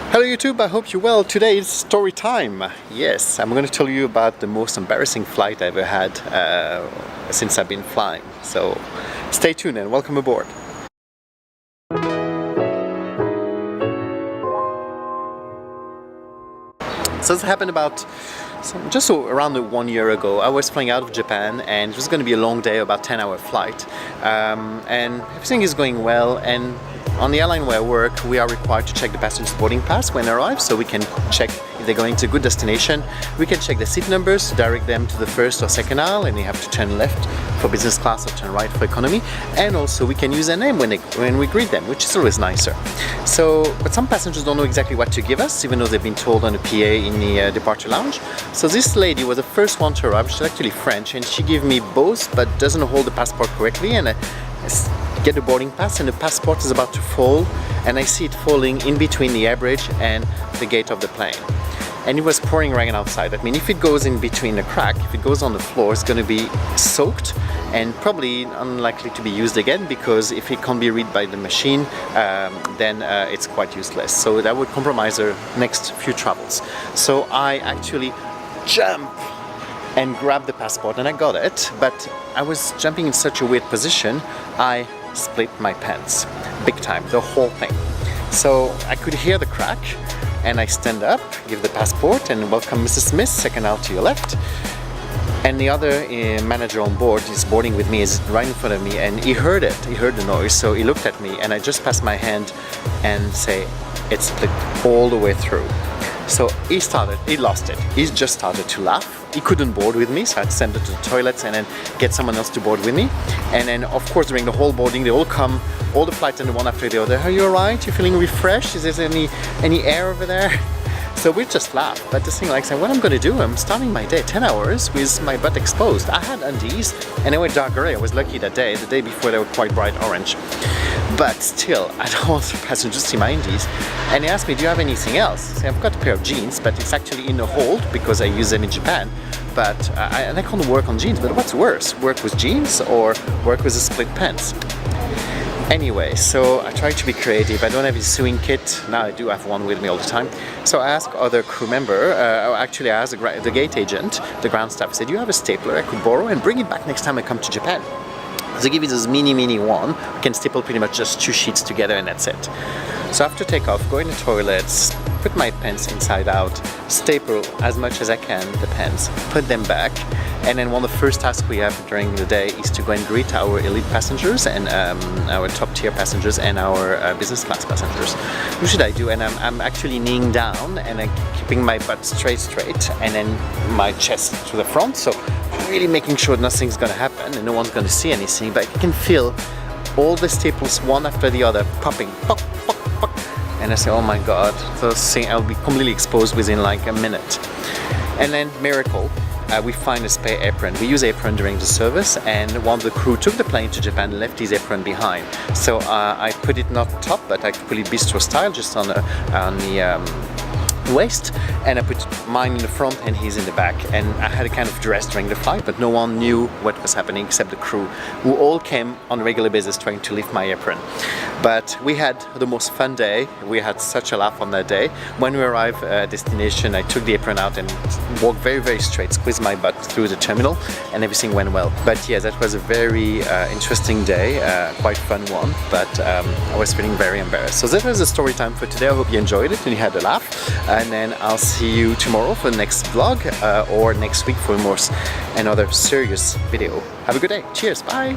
Hello YouTube, I hope you're well. Today is story time. Yes, I'm going to tell you about the most embarrassing flight I ever had since I've been flying. So stay tuned and welcome aboard. So this happened about just around 1 year ago. I was flying out of Japan and it was going to be a long day, about 10-hour flight, and everything is going well. And on the airline where I work, we are required to check the passenger's boarding pass when they arrive, so we can check if they're going to a good destination. We can check the seat numbers to direct them to the first or second aisle, and they have to turn left for business class or turn right for economy. And also we can use their name when we greet them, which is always nicer. But some passengers don't know exactly what to give us, even though they've been told on the PA in the departure lounge. So this lady was the first one to arrive. She's actually French, and she gave me both, but doesn't hold the passport correctly. And I get the boarding pass, and the passport is about to fall, and I see it falling in between the air bridge and the gate of the plane. And it was pouring rain outside. I mean, if it goes in between the crack, if it goes on the floor, it's going to be soaked and probably unlikely to be used again, because if it can't be read by the machine, then it's quite useless. So that would compromise our next few travels. So I actually jump and grab the passport, and I got it, but I was jumping in such a weird position, I split my pants, big time, the whole thing. So I could hear the crack, and I stand up, give the passport, and welcome Mrs. Smith, second aisle to your left. And the other manager on board is boarding with me, is right in front of me, and he heard it, he heard the noise, so he looked at me, and I just passed my hand and say, it's split all the way through. So he lost it. He just started to laugh. He couldn't board with me, so I had to send it to the toilets and then get someone else to board with me. And then, of course, during the whole boarding, they all come, all the flights, and one after the other. Are you alright? You feeling refreshed? Is there any air over there? So we just laughed. But the thing, like I said, what I'm going to do, I'm starting my day 10 hours with my butt exposed. I had undies, and they were dark gray. I was lucky that day. The day before, they were quite bright orange. But still, I don't want the passengers to see my undies. And they asked me, do you have anything else? So I've got a pair of jeans, but it's actually in a hold because I use them in Japan. But I can't work on jeans. But what's worse, work with jeans or work with a split pants? Anyway, so I try to be creative. I don't have a sewing kit. Now I do have one with me all the time. So I asked other crew member, actually I asked the gate agent, the ground staff, I said, do you have a stapler I could borrow and bring it back next time I come to Japan? They give you this mini one, you can staple pretty much just 2 sheets together, and that's it. So after takeoff, go in the toilets, put my pants inside out, staple as much as I can the pants, put them back, and then one of the first tasks we have during the day is to go and greet our elite passengers and our top tier passengers and our business class passengers. What should I do? And I'm actually kneeling down and I'm keeping my butt straight and then my chest to the front, so really making sure nothing's gonna happen and no one's gonna see anything, but I can feel all the staples one after the other popping, pop, pop, pop. And I say, oh my god, I'll be completely exposed within like a minute. And then, miracle, we find a spare apron. We use apron during the service, and one of the crew took the plane to Japan and left his apron behind. So I put it not top, but I put it bistro style, just on the waist, and I put mine in the front and his in the back. And I had a kind of dress during the flight, but no one knew what was happening except the crew, who all came on a regular basis trying to lift my apron. But we had the most fun day. We had such a laugh on that day. When we arrived at destination, I took the apron out and walked very, very straight, squeezed my butt through the terminal, and everything went well. But yeah, that was a very interesting day, quite fun one, but I was feeling very embarrassed. So that was the story time for today. I hope you enjoyed it and you had a laugh. And then I'll see you tomorrow for the next vlog, or next week for another serious video. Have a good day. Cheers. Bye.